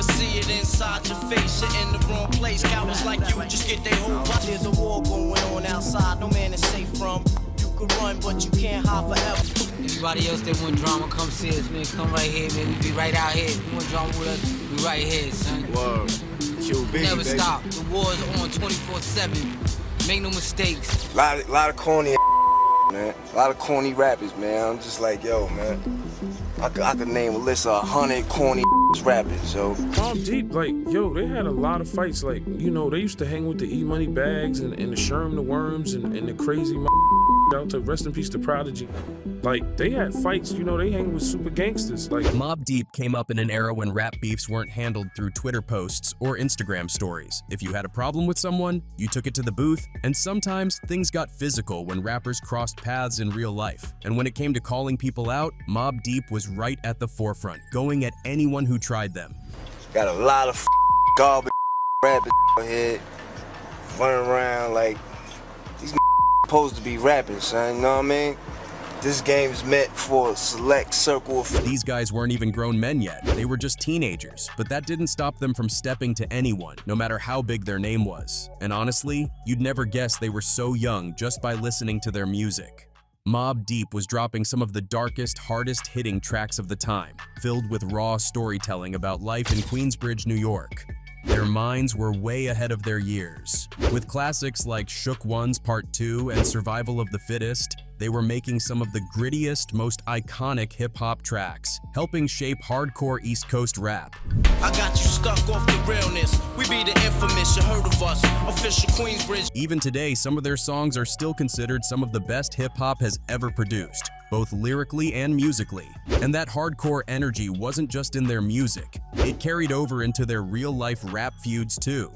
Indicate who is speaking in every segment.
Speaker 1: never see it inside your face. You're in the wrong place. Cowards like you just get their whole body. There's a war going on outside. No man is safe from. You can run, but you can't hide forever.
Speaker 2: Everybody else that want drama, come see us, man. Come right here, man. We be right out here. If you want drama with us, we right here, son.
Speaker 3: Word.
Speaker 2: Never stop. The war's on 24/7. Make no mistakes.
Speaker 3: Lot of corny man. A lot of corny rappers, man. I'm just like, yo, man. I could name a list of 100 corny rappers, yo.
Speaker 4: Mobb Deep, like, yo, they had a lot of fights. Like, you know, they used to hang with the E-Money Bags and the Sherm the Worms and the crazy out to rest in peace to Prodigy. Like, they had fights, you know, they hang with super gangsters. Like,
Speaker 5: Mobb Deep came up in an era when rap beefs weren't handled through Twitter posts or Instagram stories. If you had a problem with someone, you took it to the booth, and sometimes things got physical when rappers crossed paths in real life. And when it came to calling people out, Mobb Deep was right at the forefront, going at anyone who tried them.
Speaker 3: Got a lot of garbage rappers out here running around like these supposed to be rapping, son, you know what I mean? This game is meant for a select circle of...
Speaker 5: These guys weren't even grown men yet. They were just teenagers, but that didn't stop them from stepping to anyone, no matter how big their name was. And honestly, you'd never guess they were so young just by listening to their music. Mobb Deep was dropping some of the darkest, hardest-hitting tracks of the time, filled with raw storytelling about life in Queensbridge, New York. Their minds were way ahead of their years. With classics like Shook Ones Part 2 and Survival of the Fittest, they were making some of the grittiest, most iconic hip-hop tracks, helping shape hardcore East Coast rap.
Speaker 1: I got you stuck off the realness. We be the infamous, you heard of us. Official Queensbridge.
Speaker 5: Even today, some of their songs are still considered some of the best hip-hop has ever produced, both lyrically and musically. And that hardcore energy wasn't just in their music. It carried over into their real-life rap feuds too.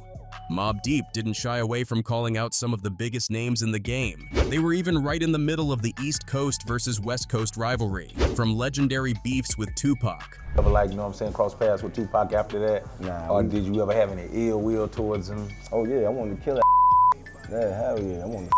Speaker 5: Mobb Deep didn't shy away from calling out some of the biggest names in the game. They were even right in the middle of the East Coast versus West Coast rivalry, from legendary beefs with Tupac.
Speaker 6: Ever, like, you know what I'm saying, cross paths with Tupac after that?
Speaker 7: Nah.
Speaker 6: Or did you ever have any ill will towards him?
Speaker 7: Oh yeah, I wanted to kill that. Yeah, hell yeah, I wanted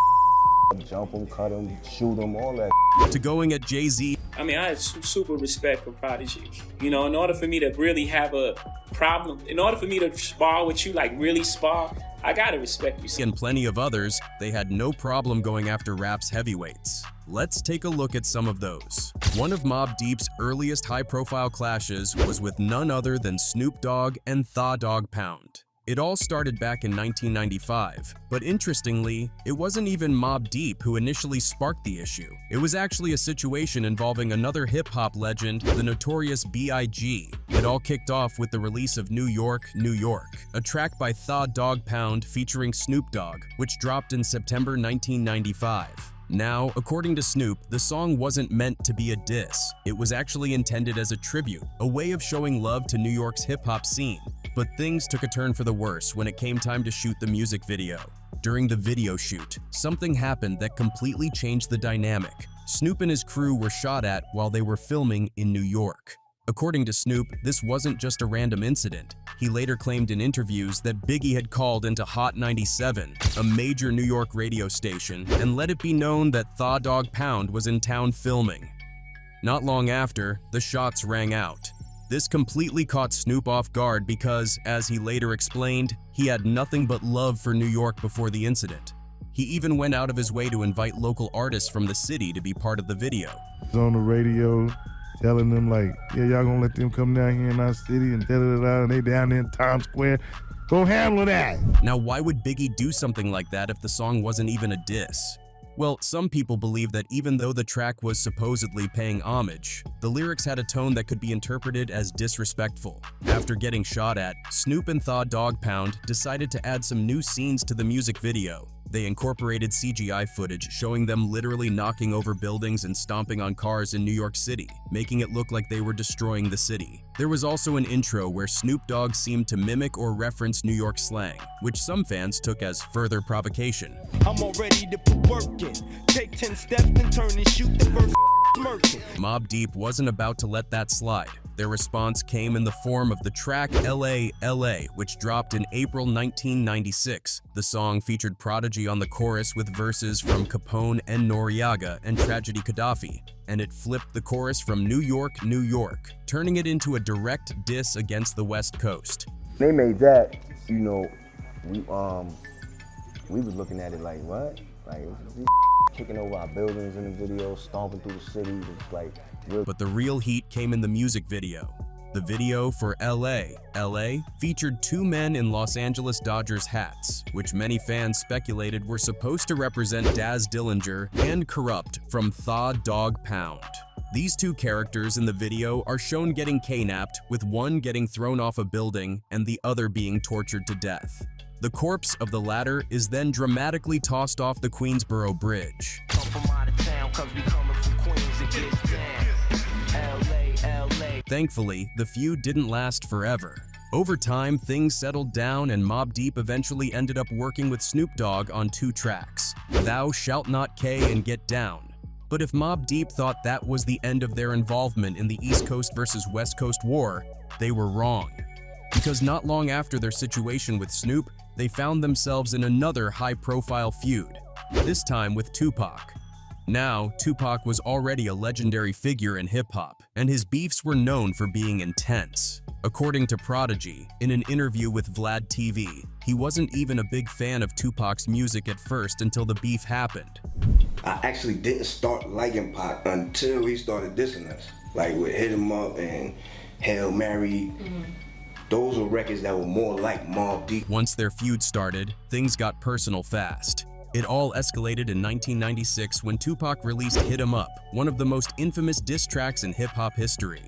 Speaker 7: to jump him, cut him, shoot him, all that.
Speaker 5: To going at Jay-Z.
Speaker 8: I mean, I had super respect for Prodigy. You know, in order for me to really have a problem, in order for me to spar with you, like really spar, I gotta respect you.
Speaker 5: And plenty of others, they had no problem going after rap's heavyweights. Let's take a look at some of those. One of Mobb Deep's earliest high-profile clashes was with none other than Snoop Dogg and Dogg Pound. It all started back in 1995, but interestingly, it wasn't even Mobb Deep who initially sparked the issue. It was actually a situation involving another hip-hop legend, the notorious B.I.G. It all kicked off with the release of New York, New York, a track by Dogg Pound featuring Snoop Dogg, which dropped in September 1995. Now, according to Snoop, the song wasn't meant to be a diss. It was actually intended as a tribute, a way of showing love to New York's hip-hop scene. But things took a turn for the worse when it came time to shoot the music video. During the video shoot, something happened that completely changed the dynamic. Snoop and his crew were shot at while they were filming in New York. According to Snoop, this wasn't just a random incident. He later claimed in interviews that Biggie had called into Hot 97, a major New York radio station, and let it be known that Dogg Pound was in town filming. Not long after, the shots rang out. This completely caught Snoop off guard because, as he later explained, he had nothing but love for New York before the incident. He even went out of his way to invite local artists from the city to be part of the video.
Speaker 9: On the radio, telling them like, yeah, y'all gonna let them come down here in our city and da-da-da-da, and they down there in Times Square. Go handle that.
Speaker 5: Now, why would Biggie do something like that if the song wasn't even a diss? Well, some people believe that even though the track was supposedly paying homage, the lyrics had a tone that could be interpreted as disrespectful. After getting shot at, Snoop and Dogg Pound decided to add some new scenes to the music video. They incorporated CGI footage showing them literally knocking over buildings and stomping on cars in New York City, making it look like they were destroying the city. There was also an intro where Snoop Dogg seemed to mimic or reference New York slang, which some fans took as further provocation.
Speaker 1: I'm all ready to put work in. Take 10 steps and turn and shoot the first
Speaker 5: Mobb Deep wasn't about to let that slide. Their response came in the form of the track LA, LA, which dropped in April 1996. The song featured Prodigy on the chorus with verses from Capone and Noriega and Tragedy Gaddafi, and it flipped the chorus from New York, New York, turning it into a direct diss against the West Coast.
Speaker 3: They made that, you know, we was looking at it like, what? Like, these kicking over our buildings in the video, stomping through the city, it's like real.
Speaker 5: But the real heat came in the music video. The video for LA, LA featured two men in Los Angeles Dodgers hats, which many fans speculated were supposed to represent Daz Dillinger and Corrupt from Thaw Dog Pound. These two characters in the video are shown getting kidnapped, with one getting thrown off a building and the other being tortured to death. The corpse of the latter is then dramatically tossed off the Queensboro Bridge. Thankfully, the feud didn't last forever. Over time, things settled down and Mobb Deep eventually ended up working with Snoop Dogg on two tracks, Thou Shalt Not K and Get Down. But if Mobb Deep thought that was the end of their involvement in the East Coast versus West Coast war, they were wrong. Because not long after their situation with Snoop, they found themselves in another high-profile feud, this time with Tupac. Now, Tupac was already a legendary figure in hip-hop, and his beefs were known for being intense. According to Prodigy, in an interview with Vlad TV, he wasn't even a big fan of Tupac's music at first until the beef happened.
Speaker 3: I actually didn't start liking Pac until he started dissing us. Like with Hit 'Em Up and Hail Mary. Those were records that were more like Mobb Deep.
Speaker 5: Once their feud started, things got personal fast. It all escalated in 1996 when Tupac released Hit 'Em Up, one of the most infamous diss tracks in hip-hop history.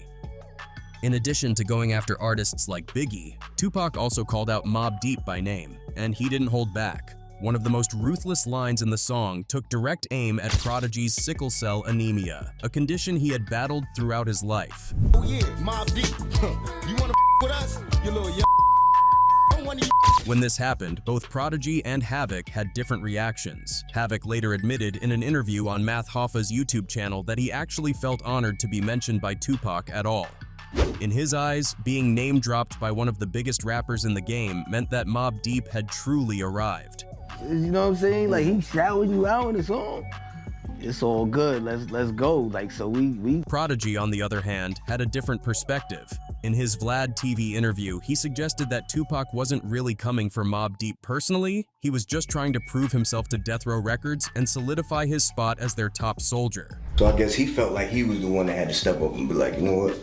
Speaker 5: In addition to going after artists like Biggie, Tupac also called out Mobb Deep by name, and he didn't hold back. One of the most ruthless lines in the song took direct aim at Prodigy's sickle cell anemia, a condition he had battled throughout his life.
Speaker 10: Oh yeah, Mobb Deep. You wanna with us? You little
Speaker 5: When this happened, both Prodigy and Havoc had different reactions. Havoc later admitted in an interview on Math Hoffa's YouTube channel that he actually felt honored to be mentioned by Tupac at all. In his eyes, being name-dropped by one of the biggest rappers in the game meant that Mobb Deep had truly arrived.
Speaker 7: You know what I'm saying? Like, he shouting you out in the song. It's all good, let's go. Like, so we
Speaker 5: Prodigy, on the other hand, had a different perspective. In his Vlad TV interview, he suggested that Tupac wasn't really coming for Mobb Deep personally, he was just trying to prove himself to Death Row Records and solidify his spot as their top soldier.
Speaker 3: So I guess he felt like he was the one that had to step up and be like, you know what?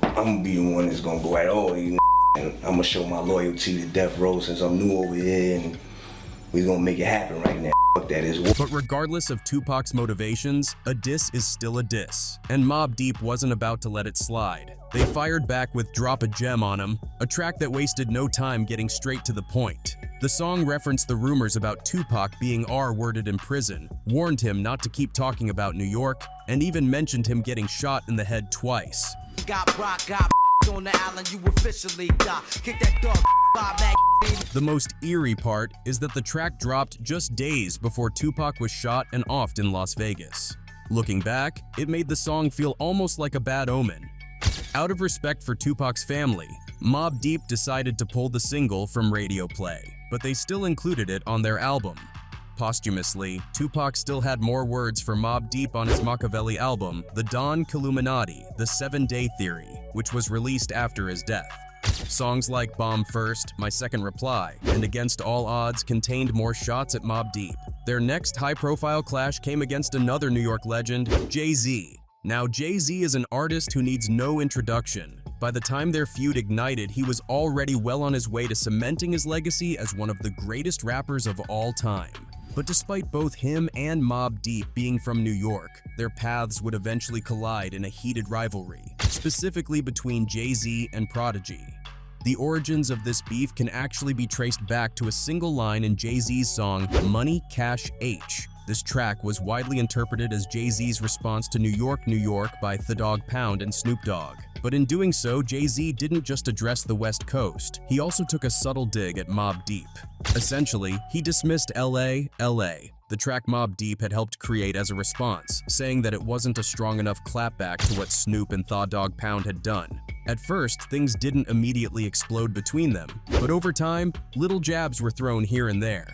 Speaker 3: I'm gonna be the one that's gonna go at all you and I'm gonna show my loyalty to Death Row since I'm new over here and we're gonna make it happen right now. Fuck that is.
Speaker 5: But regardless of Tupac's motivations, a diss is still a diss, and Mobb Deep wasn't about to let it slide. They fired back with Drop a Gem on Him, a track that wasted no time getting straight to the point. The song referenced the rumors about Tupac being R-worded in prison, warned him not to keep talking about New York, and even mentioned him getting shot in the head twice.
Speaker 1: Got rock, got on the island, you officially got. Kick that dog, back.
Speaker 5: The most eerie part is that the track dropped just days before Tupac was shot and offed in Las Vegas. Looking back, it made the song feel almost like a bad omen. Out of respect for Tupac's family, Mobb Deep decided to pull the single from radio play, but they still included it on their album. Posthumously, Tupac still had more words for Mobb Deep on his Machiavelli album, The Don Killuminati, The 7-Day Theory, which was released after his death. Songs like Bomb First, My Second Reply, and Against All Odds contained more shots at Mobb Deep. Their next high-profile clash came against another New York legend, Jay-Z. Now, Jay-Z is an artist who needs no introduction. By the time their feud ignited, he was already well on his way to cementing his legacy as one of the greatest rappers of all time. But despite both him and Mobb Deep being from New York, their paths would eventually collide in a heated rivalry, specifically between Jay-Z and Prodigy. The origins of this beef can actually be traced back to a single line in Jay-Z's song, Money Cash H. This track was widely interpreted as Jay-Z's response to New York, New York by Thaw Dog Pound and Snoop Dogg. But in doing so, Jay-Z didn't just address the West Coast, he also took a subtle dig at Mobb Deep. Essentially, he dismissed LA, LA, the track Mobb Deep had helped create as a response, saying that it wasn't a strong enough clapback to what Snoop and Dogg Pound had done. At first, things didn't immediately explode between them, but over time, little jabs were thrown here and there.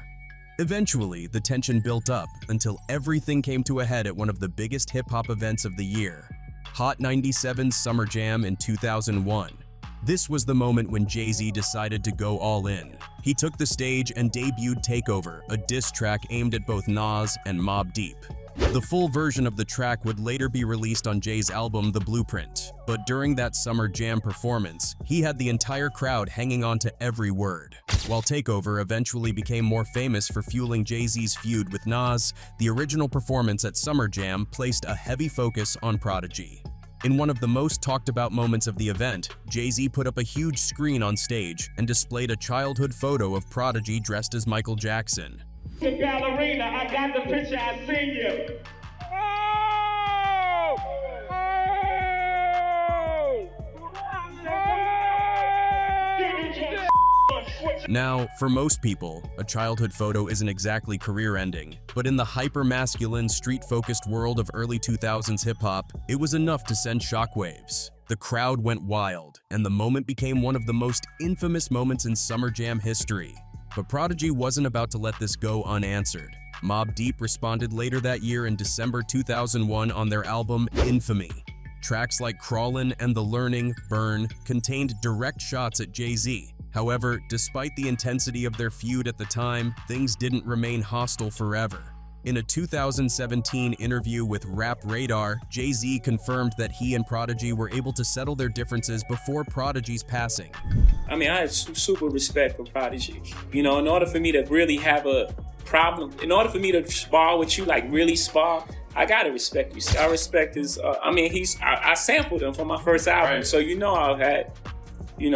Speaker 5: Eventually, the tension built up until everything came to a head at one of the biggest hip-hop events of the year, Hot 97's Summer Jam in 2001. This was the moment when Jay-Z decided to go all in. He took the stage and debuted Takeover, a diss track aimed at both Nas and Mobb Deep. The full version of the track would later be released on Jay's album The Blueprint, but during that Summer Jam performance, he had the entire crowd hanging on to every word. While Takeover eventually became more famous for fueling Jay-Z's feud with Nas, the original performance at Summer Jam placed a heavy focus on Prodigy. In one of the most talked about moments of the event, Jay-Z put up a huge screen on stage and displayed a childhood photo of Prodigy dressed as Michael Jackson.
Speaker 11: The ballerina, I got the picture, I seen you.
Speaker 5: Now, for most people, a childhood photo isn't exactly career-ending, but in the hyper-masculine, street-focused world of early 2000s hip-hop, it was enough to send shockwaves. The crowd went wild, and the moment became one of the most infamous moments in Summer Jam history. But Prodigy wasn't about to let this go unanswered. Mobb Deep responded later that year in December 2001 on their album Infamy. Tracks like Crawlin' and The Learning, Burn contained direct shots at Jay-Z. However, despite the intensity of their feud at the time, things didn't remain hostile forever. In a 2017 interview with Rap Radar, Jay-Z confirmed that he and Prodigy were able to settle their differences before Prodigy's passing.
Speaker 8: I mean, I had super respect for Prodigy. You know, in order for me to really have a problem, in order for me to spar with you, like really spar, I gotta respect you. I respect his, I sampled him for my first album, right. So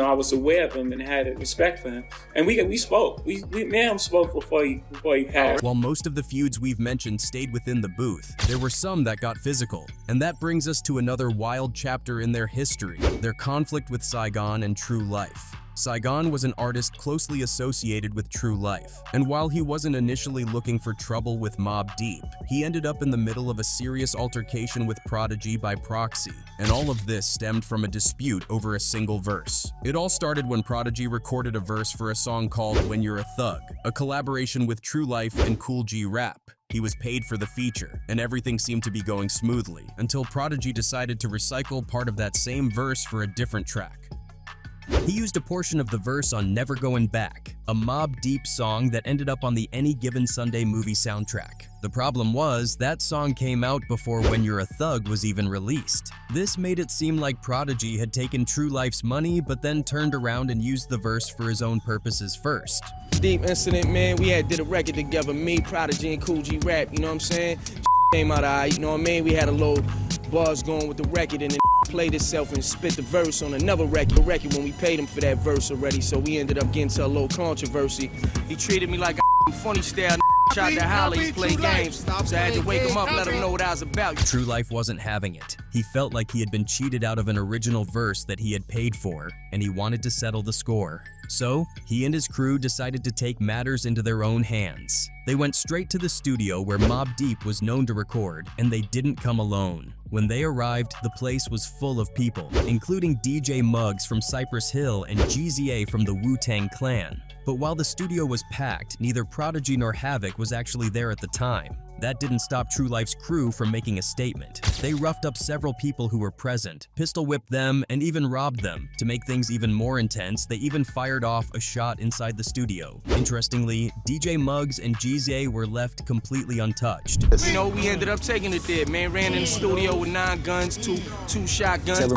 Speaker 8: I was aware of him and had respect for him. And we spoke. Me and him spoke before he passed.
Speaker 5: While most of the feuds we've mentioned stayed within the booth, there were some that got physical. And that brings us to another wild chapter in their history, their conflict with Saigon and True Life. Saigon was an artist closely associated with True Life, and while he wasn't initially looking for trouble with Mobb Deep, he ended up in the middle of a serious altercation with Prodigy by proxy, and all of this stemmed from a dispute over a single verse. It all started when Prodigy recorded a verse for a song called When You're a Thug, a collaboration with True Life and Kool G Rap. He was paid for the feature, and everything seemed to be going smoothly, until Prodigy decided to recycle part of that same verse for a different track. He used a portion of the verse on Never Going Back, a Mobb Deep song that ended up on the Any Given Sunday movie soundtrack. The problem was, that song came out before When You're a Thug was even released. This made it seem like Prodigy had taken True Life's money, but then turned around and used the verse for his own purposes first.
Speaker 12: Deep incident, man, we had did a record together, me, Prodigy, and Kool G Rap, you know what I'm saying? Came out alright, you know what I mean? We had a little buzz going with the record, and then played itself and spit the verse on another record when we paid him for that verse already, so we ended up getting into a little controversy. He treated me like a funny style, tried to holler, he played games, so I had to wake him up, let him know what I was about.
Speaker 5: True Life wasn't having it. He felt like he had been cheated out of an original verse that he had paid for, and he wanted to settle the score. So, he and his crew decided to take matters into their own hands. They went straight to the studio where Mobb Deep was known to record, and they didn't come alone. When they arrived, the place was full of people, including DJ Muggs from Cypress Hill and GZA from the Wu-Tang Clan. But while the studio was packed, neither Prodigy nor Havoc was actually there at the time. That didn't stop True Life's crew from making a statement. They roughed up several people who were present, pistol-whipped them, and even robbed them. To make things even more intense, they even fired off a shot inside the studio. Interestingly, DJ Muggs and GZA were left completely untouched.
Speaker 12: You know, we ended up taking it there, man. Ran in the studio with 9 guns, two shotguns.
Speaker 13: 7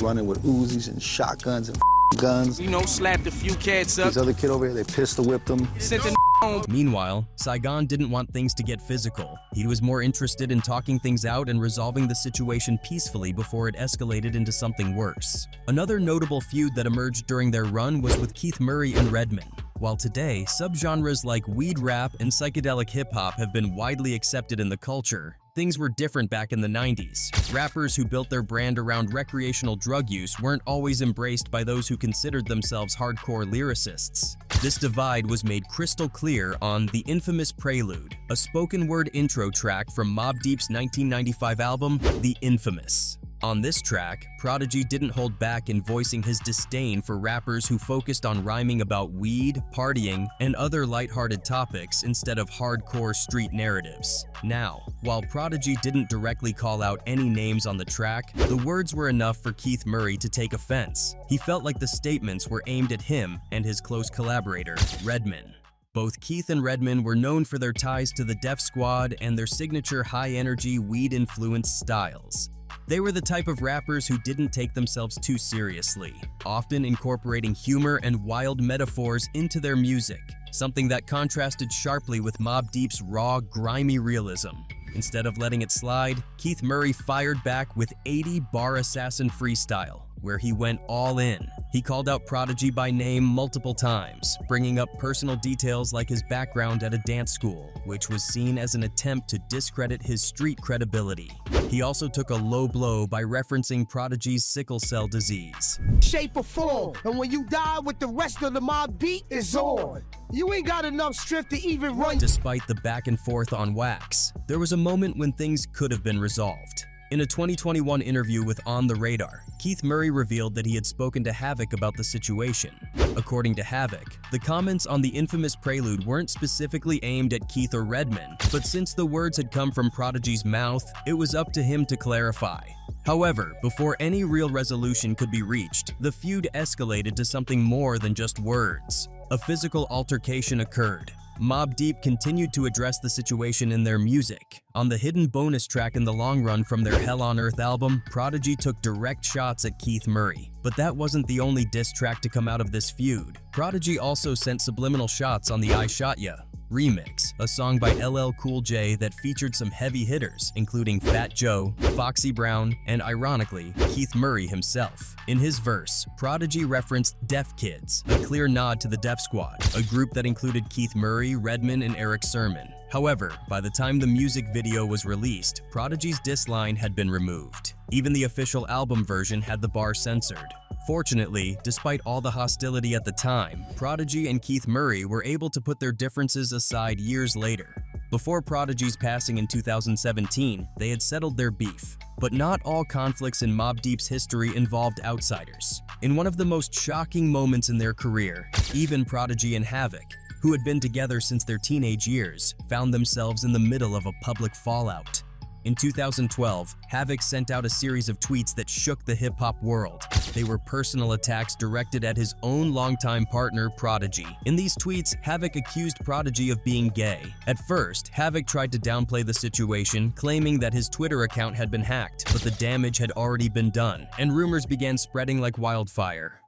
Speaker 13: running with Uzis and shotguns and guns.
Speaker 12: You know, slapped a few cats up.
Speaker 13: This other kid over here, they pistol whipped him.
Speaker 12: Sent the home.
Speaker 5: Meanwhile, Saigon didn't want things to get physical. He was more interested in talking things out and resolving the situation peacefully before it escalated into something worse. Another notable feud that emerged during their run was with Keith Murray and Redman. While today, subgenres like weed rap and psychedelic hip-hop have been widely accepted in the culture, things were different back in the 90s. Rappers who built their brand around recreational drug use weren't always embraced by those who considered themselves hardcore lyricists. This divide was made crystal clear on The Infamous Prelude, a spoken word intro track from Mobb Deep's 1995 album, The Infamous. On this track, Prodigy didn't hold back in voicing his disdain for rappers who focused on rhyming about weed, partying, and other lighthearted topics instead of hardcore street narratives. Now, while Prodigy didn't directly call out any names on the track, the words were enough for Keith Murray to take offense. He felt like the statements were aimed at him and his close collaborator, Redman. Both Keith and Redman were known for their ties to the Def Squad and their signature high-energy, weed-influenced styles. They were the type of rappers who didn't take themselves too seriously, often incorporating humor and wild metaphors into their music, something that contrasted sharply with Mobb Deep's raw, grimy realism. Instead of letting it slide, Keith Murray fired back with 80 bar assassin freestyle, where he went all in. He called out Prodigy by name multiple times, bringing up personal details like his background at a dance school, which was seen as an attempt to discredit his street credibility. He also took a low blow by referencing Prodigy's sickle cell disease.
Speaker 14: Shape or form, and when you die with the rest of the Mobb Deep, it's on. You ain't got enough strength to even run.
Speaker 5: Despite the back and forth on wax, there was a moment when things could have been resolved. In a 2021 interview with On The Radar, Keith Murray revealed that he had spoken to Havoc about the situation. According to Havoc, the comments on The Infamous Prelude weren't specifically aimed at Keith or Redman, but since the words had come from Prodigy's mouth, it was up to him to clarify. However, before any real resolution could be reached, the feud escalated to something more than just words. A physical altercation occurred. Mobb Deep continued to address the situation in their music. On the hidden bonus track in the long run from their Hell on Earth album, Prodigy took direct shots at Keith Murray. But that wasn't the only diss track to come out of this feud. Prodigy also sent subliminal shots on the I Shot Ya remix, a song by LL Cool J that featured some heavy hitters, including Fat Joe, Foxy Brown, and ironically, Keith Murray himself. In his verse, Prodigy referenced Def Kids, a clear nod to the Def Squad, a group that included Keith Murray, Redman, and Eric Sermon. However, by the time the music video was released, Prodigy's diss line had been removed. Even the official album version had the bar censored. Fortunately, despite all the hostility at the time, Prodigy and Keith Murray were able to put their differences aside years later. Before Prodigy's passing in 2017, they had settled their beef. But not all conflicts in Mobb Deep's history involved outsiders. In one of the most shocking moments in their career, even Prodigy and Havoc, who had been together since their teenage years, found themselves in the middle of a public fallout. In 2012, Havoc sent out a series of tweets that shook the hip-hop world. They were personal attacks directed at his own longtime partner, Prodigy. In these tweets, Havoc accused Prodigy of being gay. At first, Havoc tried to downplay the situation, claiming that his Twitter account had been hacked, but the damage had already been done, and rumors began spreading like wildfire.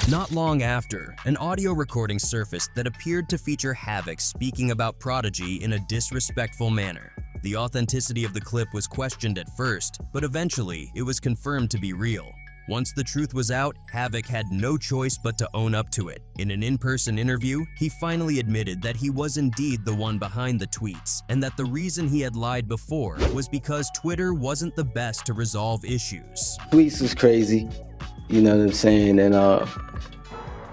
Speaker 5: Not long after, an audio recording surfaced that appeared to feature Havoc speaking about Prodigy in a disrespectful manner. The authenticity of the clip was questioned at first, but eventually it was confirmed to be real. Once the truth was out, Havoc had no choice but to own up to it. In an in-person interview, he finally admitted that he was indeed the one behind the tweets, and that the reason he had lied before was because Twitter wasn't the best to resolve issues.
Speaker 7: Tweets is crazy, you know what I'm saying? And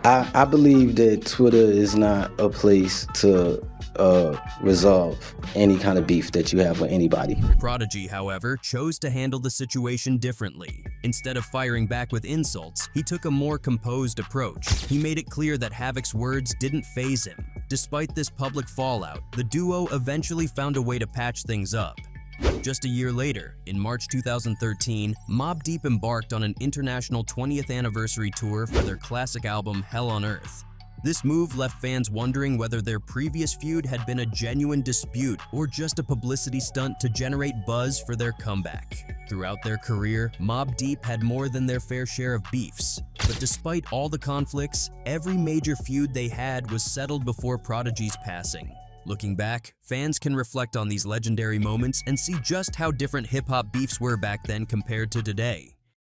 Speaker 7: I believe that Twitter is not a place to resolve any kind of beef that you have with anybody.
Speaker 5: Prodigy, however, chose to handle the situation differently. Instead of firing back with insults, he took a more composed approach. He made it clear that Havoc's words didn't faze him. Despite this public fallout, the duo eventually found a way to patch things up. Just a year later, in March 2013, Mobb Deep embarked on an international 20th anniversary tour for their classic album Hell on Earth. This move left fans wondering whether their previous feud had been a genuine dispute or just a publicity stunt to generate buzz for their comeback. Throughout their career, Mobb Deep had more than their fair share of beefs. But despite all the conflicts, every major feud they had was settled before Prodigy's passing. Looking back, fans can reflect on these legendary moments and see just how different hip-hop beefs were back then compared to today.